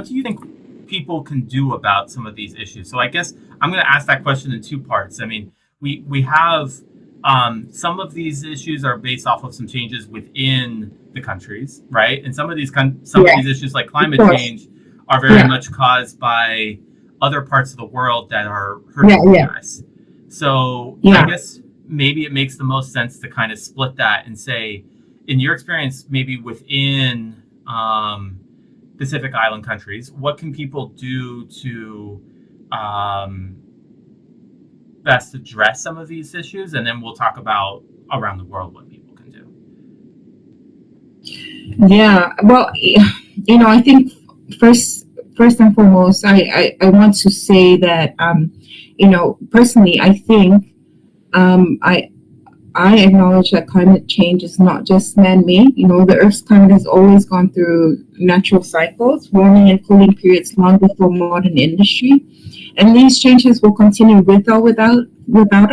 what do you think people can do about some of these issues? So I guess I'm going to ask that question in two parts. I mean, we have some of these issues are based off of some changes within the countries, right? And some of these of these issues, like climate change, are very much caused by other parts of the world that are hurting you guys. So I guess maybe it makes the most sense to kind of split that and say, in your experience, maybe within Pacific Island countries, what can people do to best address some of these issues? And then we'll talk about around the world what people can do. Yeah, well, I think first and foremost, I want to say that, personally, I think I acknowledge that climate change is not just man-made. The Earth's climate has always gone through natural cycles, warming and cooling periods long before modern industry. And these changes will continue with or without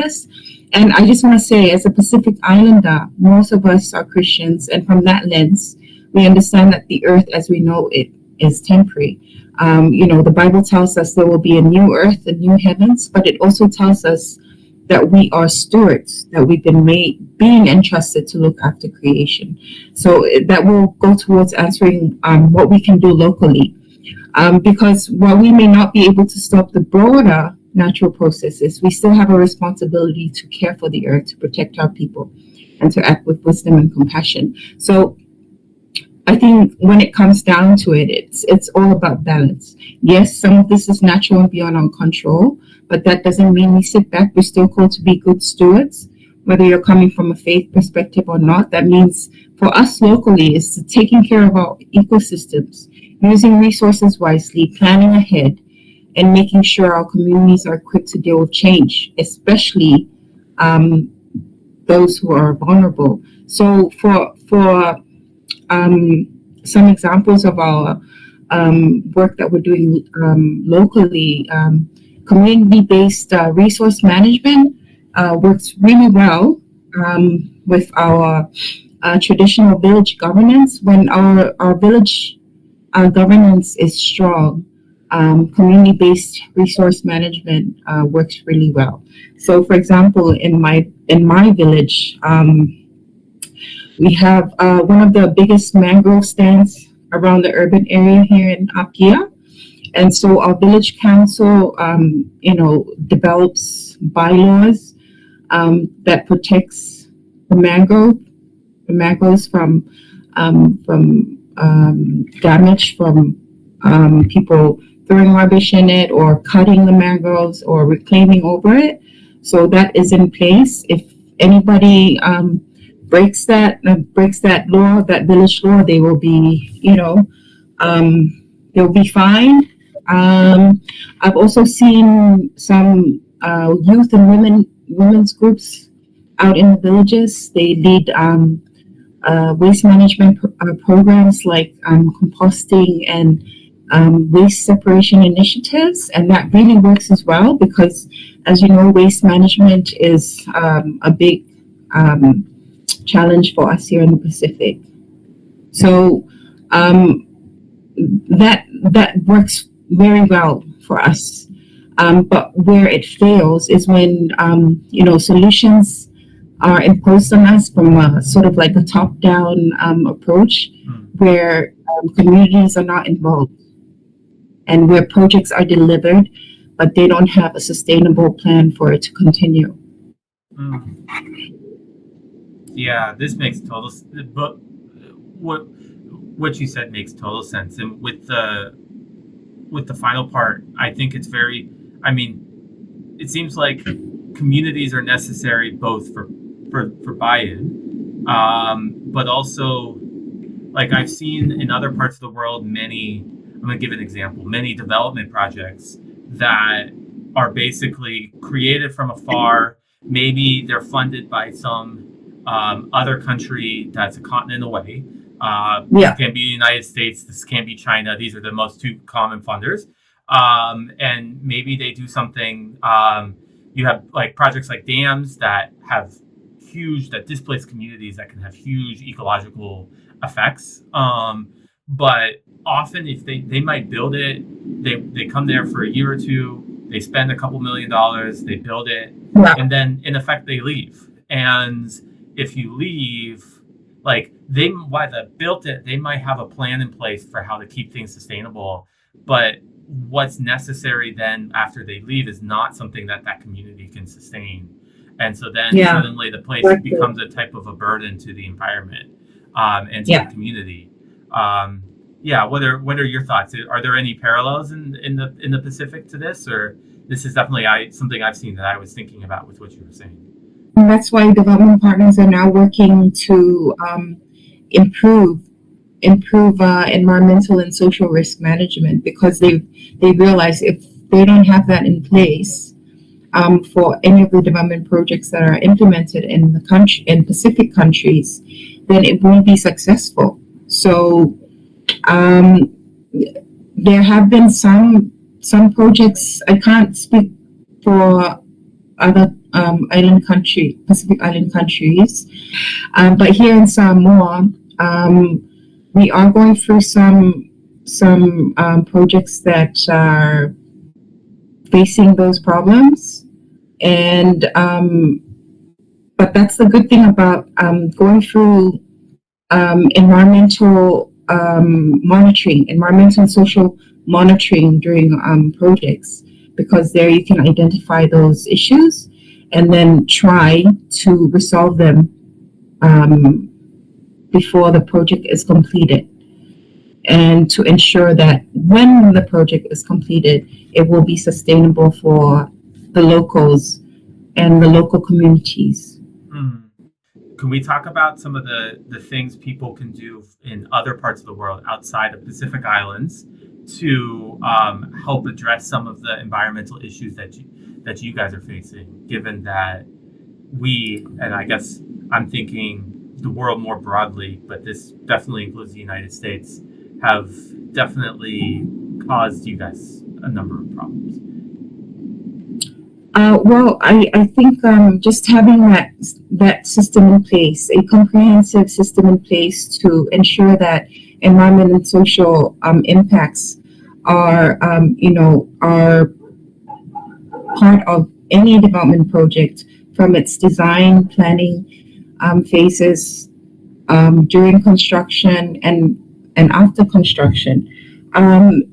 us. And I just want to say, as a Pacific Islander, most of us are Christians. And from that lens, we understand that the Earth, as we know it, is temporary. The Bible tells us there will be a new earth and new heavens, but it also tells us that we are stewards, that we've been being entrusted to look after creation. So that will go towards answering what we can do locally. Because while we may not be able to stop the broader natural processes, we still have a responsibility to care for the earth, to protect our people, and to act with wisdom and compassion. So I think when it comes down to it, it's all about balance. Yes, some of this is natural and beyond our control, but that doesn't mean we sit back. We're still called to be good stewards, whether you're coming from a faith perspective or not. That means for us locally is taking care of our ecosystems, using resources wisely, planning ahead, and making sure our communities are equipped to deal with change, especially those who are vulnerable. So for some examples of our work that we're doing locally, community-based resource management works really well with our traditional village governance. When our village governance is strong, community-based resource management works really well. So, for example, in my village, we have one of the biggest mangrove stands around the urban area here in Apia. And so our village council, develops bylaws that protects the mangroves from damage from people throwing rubbish in it or cutting the mangroves or reclaiming over it. So that is in place. If anybody breaks that law, that village law, they will be, they'll be fined. I've also seen some youth and women's groups out in the villages. They lead waste management programs like composting and waste separation initiatives, and that really works as well because, as you know, waste management is a big challenge for us here in the Pacific. So that works very well for us. But where it fails is when solutions are imposed on us from a sort of like a top-down approach, where communities are not involved, and where projects are delivered, but they don't have a sustainable plan for it to continue. Yeah, this makes total sense. But what you said makes total sense. And with the final part, I think it's very. I mean, it seems like communities are necessary both for buy-in, but also, like I've seen in other parts of the world, I'm going to give an example, many development projects that are basically created from afar. Maybe they're funded by some other country that's a continent away. This can be the United States, this can be China. These are the most two common funders. And maybe they do something, you have like projects like dams that displace communities that can have huge ecological effects. But often if they might build it, they come there for a year or two, they spend a couple $1,000,000, they build it, Yeah. and then in effect they leave. And if you leave, like they while they built it, they might have a plan in place for how to keep things sustainable, but what's necessary then after they leave is not something that that community can sustain. And so then Yeah. suddenly the place Exactly. becomes a type of a burden to the environment, and to Yeah. the community. Yeah, what are your thoughts? Are there any parallels in the Pacific to this, or this is definitely something I've seen that I was thinking about with what you were saying? And that's why development partners are now working to improve environmental and social risk management, because they realize if they don't have that in place for any of the development projects that are implemented in the country in Pacific countries, then it won't be successful. So um, there have been some projects. I can't speak for other Pacific island countries, but here in Samoa, we are going through some projects that are facing those problems, and but that's the good thing about going through environmental environmental and social monitoring during projects, because there you can identify those issues and then try to resolve them before the project is completed, and to ensure that when the project is completed, it will be sustainable for the locals and the local communities. Mm. Can we talk about some of the things people can do in other parts of the world outside of Pacific Islands to help address some of the environmental issues that you guys are facing, given that and I guess I'm thinking the world more broadly, but this definitely includes the United States, have definitely caused you guys a number of problems? Well, I think just having that system in place, a comprehensive system in place to ensure that environment and social impacts are are part of any development project, from its design, planning phases, during construction and after construction, and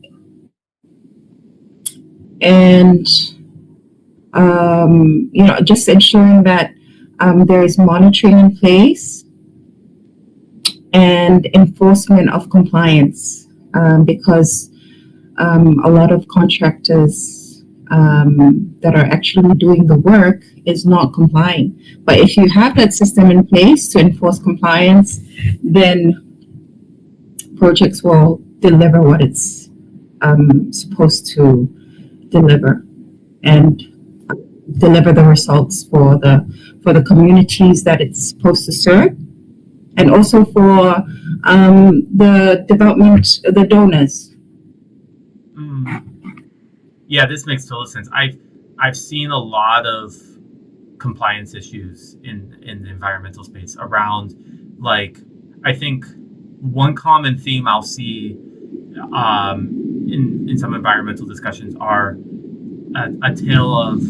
just ensuring that there is monitoring in place and enforcement of compliance, because a lot of contractors that are actually doing the work is not complying. But if you have that system in place to enforce compliance, then projects will deliver what it's supposed to deliver, and deliver the results for the communities that it's supposed to serve, and also for the donors. Yeah, this makes total sense. I've seen a lot of compliance issues in the environmental space around, like, I think one common theme I'll see in some environmental discussions are a tale of,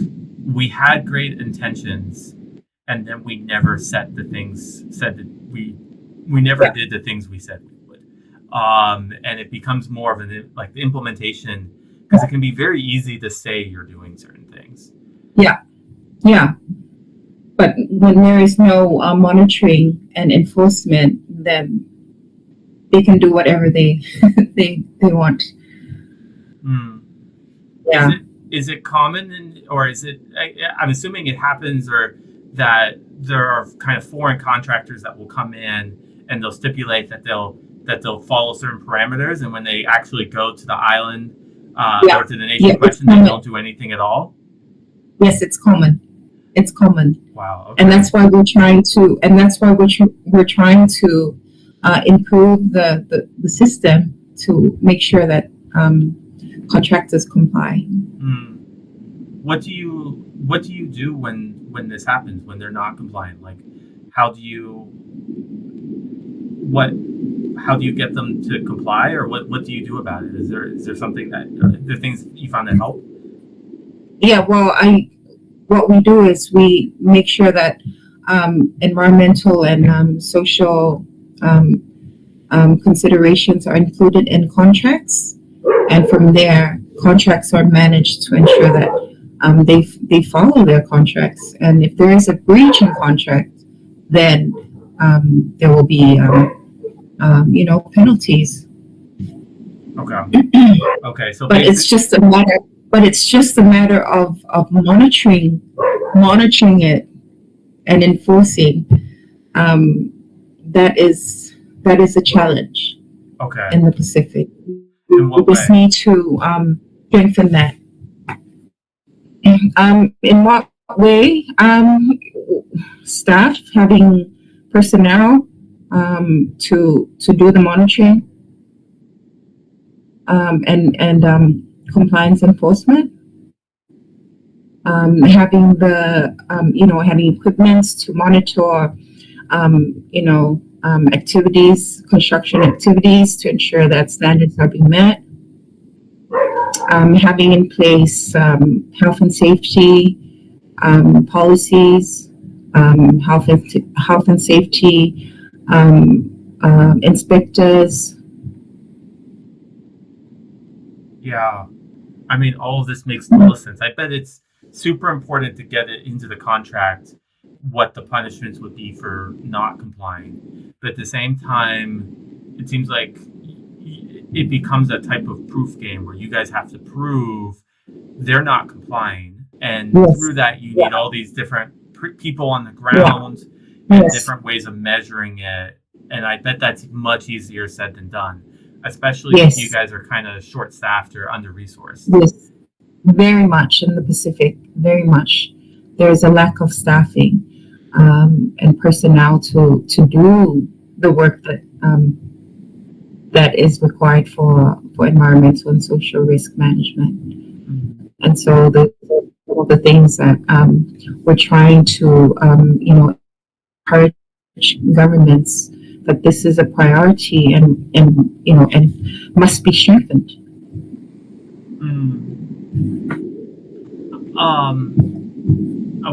we had great intentions and then we never did the things we said we would, and it becomes more of the implementation, because it can be very easy to say you're doing certain things. Yeah, but when there is no monitoring and enforcement, then they can do whatever they they want. Yeah. Is it common, or is it? I'm assuming it happens, or that there are kind of foreign contractors that will come in and they'll stipulate that they'll follow certain parameters, and when they actually go to the island or to the nation question, they don't do anything at all. Yes, it's common. It's common. Wow. Okay. And that's why we're trying to improve the system to make sure that contractors comply. What do you do when this happens, when they're not compliant? Like, how how do you get them to comply, or what do you do about it? Is there something that the things you found that help? Yeah, well, what we do is we make sure that environmental and social considerations are included in contracts, and from there, contracts are managed to ensure that they follow their contracts. And if there is a breach in contract, then there will be penalties. Okay, so But it's just a matter. But it's just a matter of monitoring it and enforcing. That is a challenge okay. in the Pacific. In what We just way? need to strengthen that. In what way? Staff having personnel to do the monitoring and compliance enforcement. Having the having equipments to monitor activities, construction activities, to ensure that standards are being met. Having in place health and safety policies, health and safety inspectors. Yeah, I mean, all of this makes total sense. I bet it's super important to get it into the contract what the punishments would be for not complying. But at the same time, it seems like it becomes a type of proof game where you guys have to prove they're not complying. And Yes. through that, you need all these different people on the ground and Yes. different ways of measuring it. And I bet that's much easier said than done, especially if you guys are kind of short-staffed or under-resourced. Yes, very much in the Pacific, very much. There's a lack of staffing and personnel to do the work that is required for environmental and social risk management. Mm-hmm. And so the things that we're trying to encourage governments that this is a priority and must be strengthened.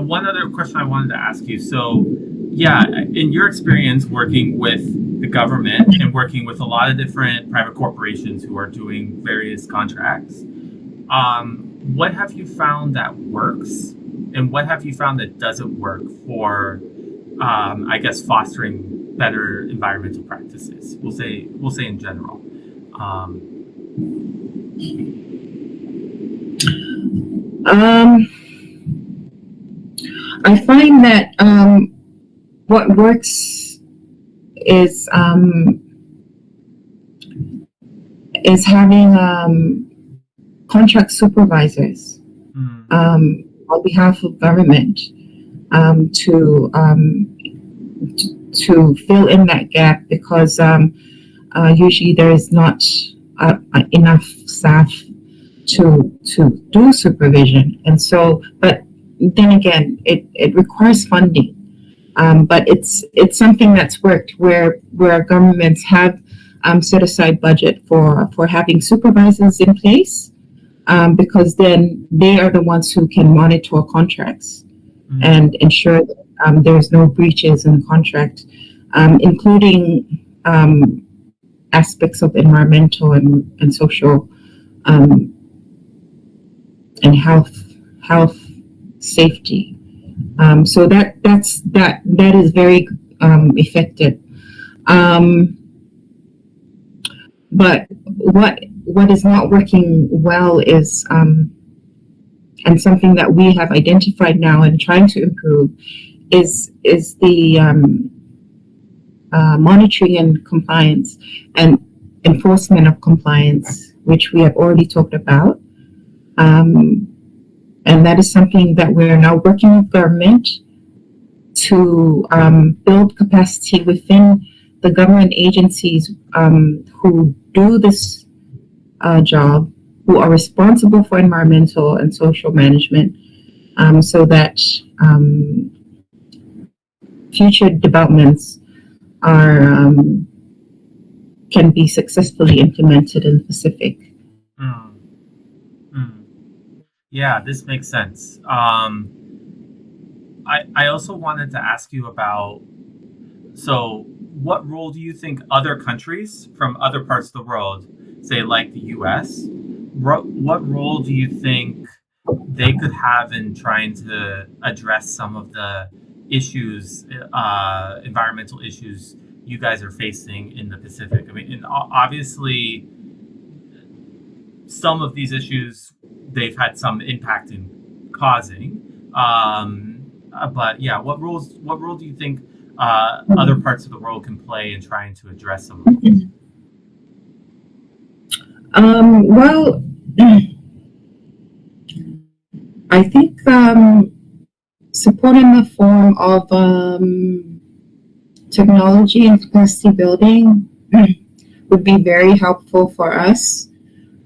One other question I wanted to ask you. So, yeah, in your experience working with the government and working with a lot of different private corporations who are doing various contracts, what have you found that works, and what have you found that doesn't work for, I guess, fostering better environmental practices? We'll say in general. I find that what works is having contract supervisors on behalf of government to fill in that gap, because usually there is not enough staff to do supervision. And so, but then again, it requires funding. But it's something that's worked where governments have set aside budget for having supervisors in place, because then they are the ones who can monitor contracts and ensure that there's no breaches in contract, including aspects of environmental and social and health safety. So that is very effective. But what is not working well is, and something that we have identified now and trying to improve, is the monitoring and compliance and enforcement of compliance, which we have already talked about. And that is something that we're now working with government to build capacity within the government agencies who do this job, who are responsible for environmental and social management, so that future developments are can be successfully implemented in the Pacific. Mm, mm. Yeah, this makes sense. I also wanted to ask you about, so what role do you think other countries from other parts of the world, say like the US, what role do you think they could have in trying to address some of the issues, environmental issues you guys are facing in the Pacific? I mean, and obviously, some of these issues they've had some impact in causing. But yeah, what role do you think other parts of the world can play in trying to address some of these? Well, I think support in the form of technology and capacity building would be very helpful for us.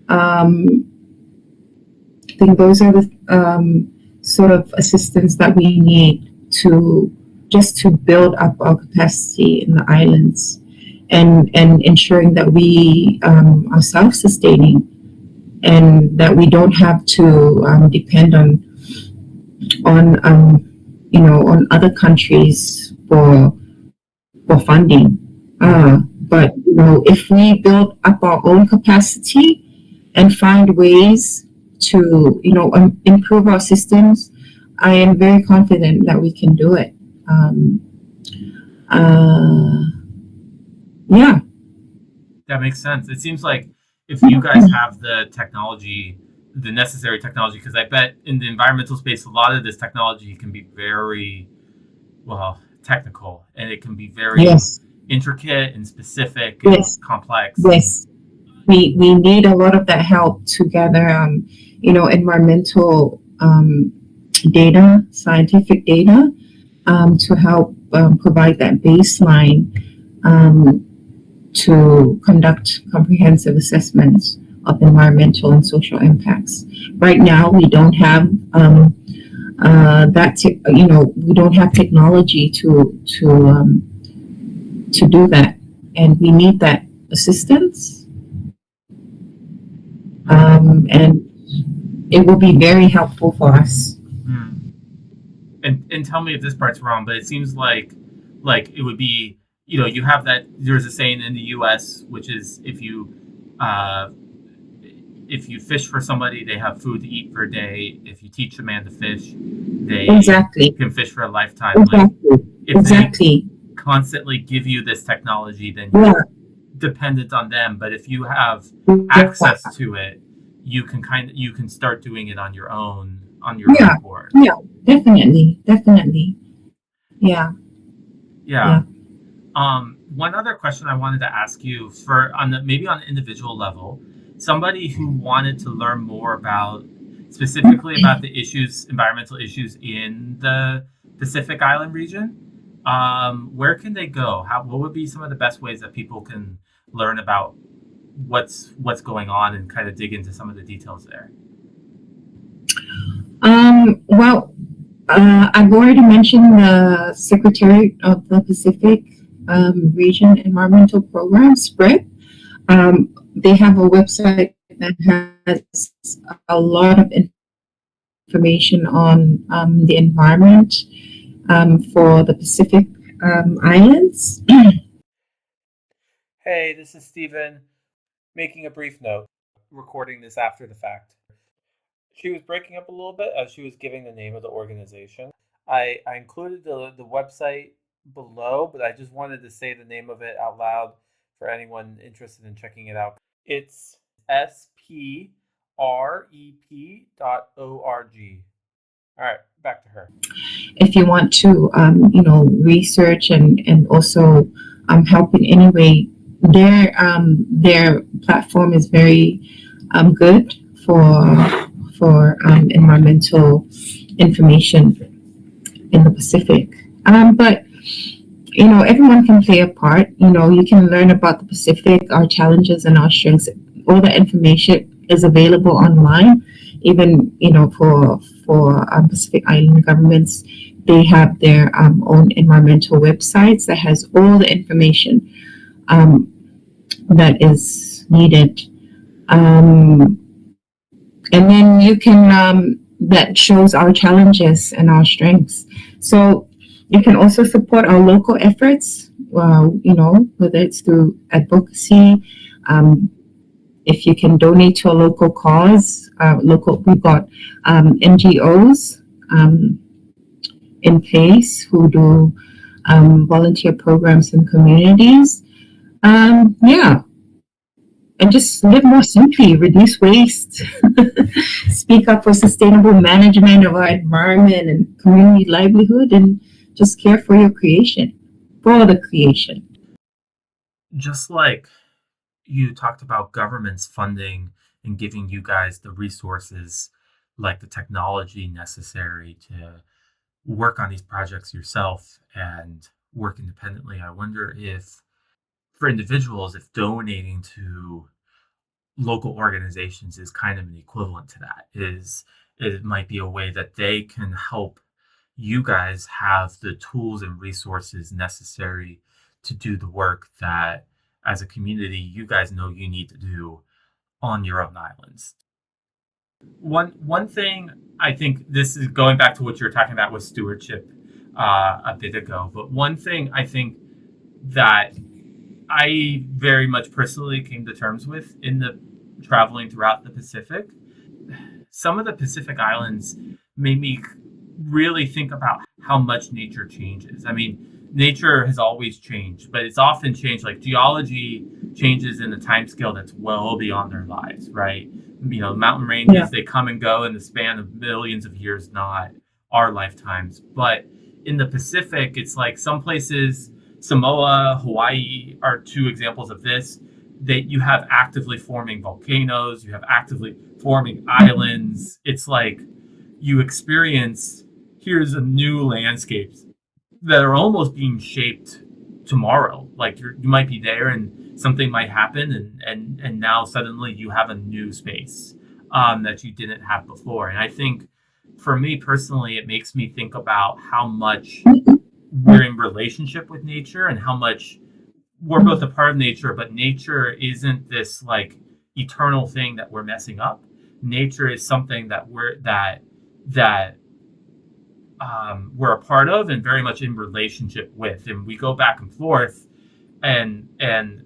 I think those are the sort of assistance that we need to just to build up our capacity in the islands, and ensuring that we are self-sustaining, and that we don't have to depend on on other countries for funding. But if we build up our own capacity and find ways to improve our systems, I am very confident that we can do it. Yeah. That makes sense. It seems like if you guys have the technology, the necessary technology, because I bet in the environmental space, a lot of this technology can be very, well, technical, and it can be very Yes. intricate and specific and Yes. complex. Yes. We need a lot of that help to gather, environmental data, scientific data, to help provide that baseline to conduct comprehensive assessments of environmental and social impacts. Right now, we don't have we don't have technology to do that, and we need that assistance. And it will be very helpful for us. And tell me if this part's wrong, but it seems like it would be, you have that, there's a saying in the US, which is if you fish for somebody, they have food to eat for a day. If you teach a man to fish, they can fish for a lifetime. Exactly. They constantly give you this technology, then you're dependent on them. But if you have access to it, you can start doing it on your own, on your own board. Yeah, definitely. Yeah. One other question I wanted to ask you, maybe on an individual level, somebody who wanted to learn more specifically about the environmental issues in the Pacific Island region, where can they go? What would be some of the best ways that people can learn about what's going on and kind of dig into some of the details there? Well, I've already mentioned the Secretary of the Pacific Region Environmental Program, SPRED. They have a website that has a lot of information on the environment for the Pacific Islands. Hey, this is Stephen, making a brief note, recording this after the fact. She was breaking up a little bit as she was giving the name of the organization. I included the website below, but I just wanted to say the name of it out loud for anyone interested in checking it out. It's sprep.org. All right, back to her. If you want to, research and also help in any way, their platform is very good for environmental information in the Pacific. But everyone can play a part. You can learn about the Pacific, our challenges and our strengths. All the information is available online. Even for Pacific Island governments, they have their own environmental websites that has all the information. that is needed. Um, and then you can, that shows our challenges and our strengths. So you can also support our local efforts, whether it's through advocacy, um, if you can donate to a local cause, we've got NGOs um, in place who do volunteer programs in communities. Yeah, and just live more simply, reduce waste, speak up for sustainable management of our environment and community livelihood, and just care for your creation, for the creation. Just like you talked about governments funding and giving you guys the resources, like the technology necessary to work on these projects yourself and work independently. I wonder if, for individuals, if donating to local organizations is kind of an equivalent to that. Is it might be a way that they can help you guys have the tools and resources necessary to do the work that, as a community, you guys know you need to do on your own islands. One thing, I think this is going back to what you were talking about with stewardship a bit ago, but one thing I think that I very much personally came to terms with in the traveling throughout the Pacific, some of the Pacific islands made me really think about how much nature changes. I mean, nature has always changed, but it's often changed. Like geology changes in a time scale that's well beyond their lives, right? Mountain ranges, Yeah. they come and go in the span of millions of years, not our lifetimes. But in the Pacific, it's like some places, Samoa, Hawaii are two examples of this, that you have actively forming volcanoes, you have actively forming islands. It's like you experience, here's a new landscapes that are almost being shaped tomorrow. Like you might be there and something might happen, and now suddenly you have a new space that you didn't have before. And I think for me personally, it makes me think about how much we're in relationship with nature and how much we're both a part of nature, but nature isn't this like eternal thing that we're messing up. Nature is something that we're a part of and very much in relationship with, and we go back and forth, and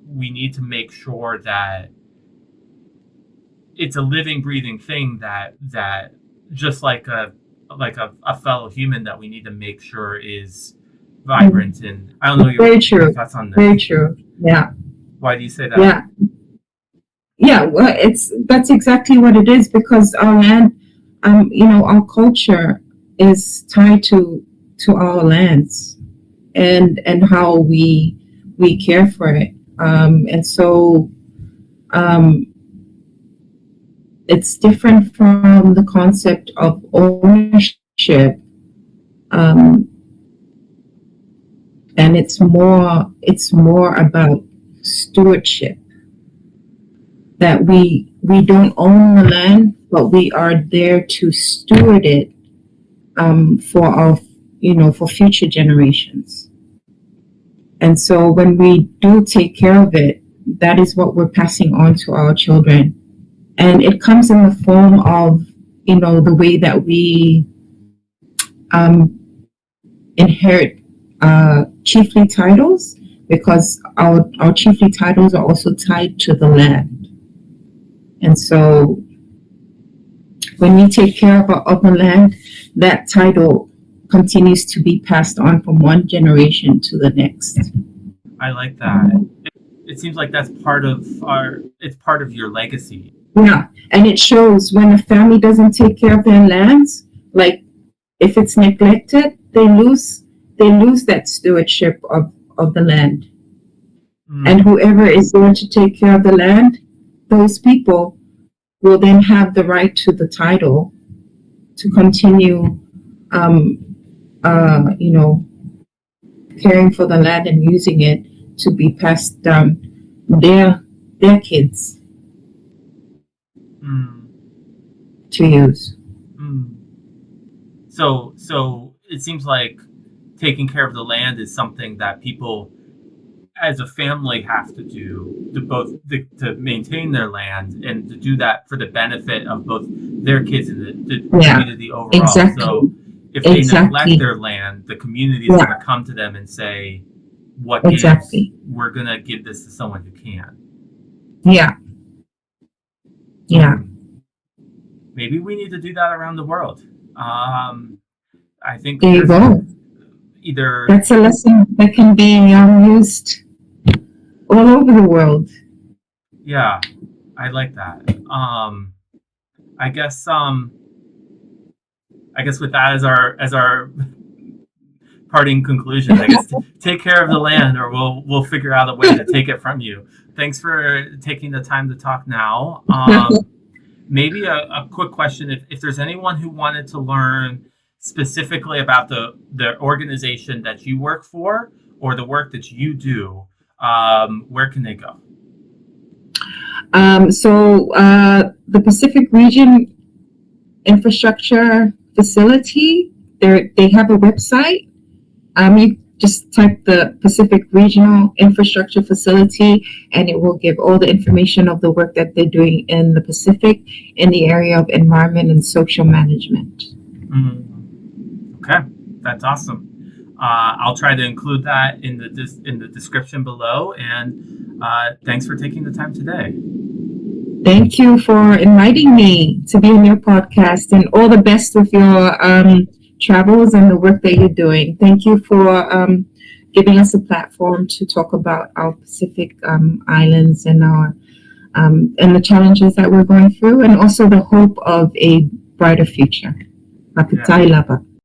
we need to make sure that it's a living, breathing thing that just like a fellow human that we need to make sure is vibrant. And I don't know Very your true. thoughts on Very this. true. Yeah. Why do you say that? Yeah. Yeah. Well, that's exactly what it is because our land, our culture is tied to our lands and how we care for it. And so um, it's different from the concept of ownership, um, and it's more about stewardship. That we don't own the land, but we are there to steward it for for future generations. And so when we do take care of it, that is what we're passing on to our children. And it comes in the form of, the way that we um, inherit chiefly titles, because our chiefly titles are also tied to the land. And so when we take care of the land, that title continues to be passed on from one generation to the next. I like that. It seems like that's part of it's part of your legacy. Yeah, and it shows when a family doesn't take care of their lands, like if it's neglected, they lose that stewardship of the land. And whoever is going to take care of the land, those people will then have the right to the title to continue, um, caring for the land and using it to be passed down their kids Mm, to use. mm. So it seems like taking care of the land is something that people as a family have to do to maintain their land, and to do that for the benefit of both their kids and the community overall. Exactly. So if they neglect their land, the community is going to come to them and say, what gives? We're going to give this to someone who can. Yeah. Maybe we need to do that around the world. I think there you go. That's a lesson that can be used all over the world. Yeah, I like that. I guess with that as our parting conclusion, I guess take care of the land, or we'll figure out a way to take it from you. Thanks for taking the time to talk now. Maybe a quick question: if there's anyone who wanted to learn specifically about the organization that you work for or the work that you do, where can they go? The Pacific Region Infrastructure Facility, they have a website. You just type the Pacific Regional Infrastructure Facility, and it will give all the information of the work that they're doing in the Pacific in the area of environment and social management. Okay, that's awesome. I'll try to include that in the description below. And thanks for taking the time today. Thank you for inviting me to be on your podcast, and all the best with your travels and the work that you're doing. Thank you for giving us a platform to talk about our Pacific islands and our and the challenges that we're going through, and also the hope of a brighter future. Mapitai lava.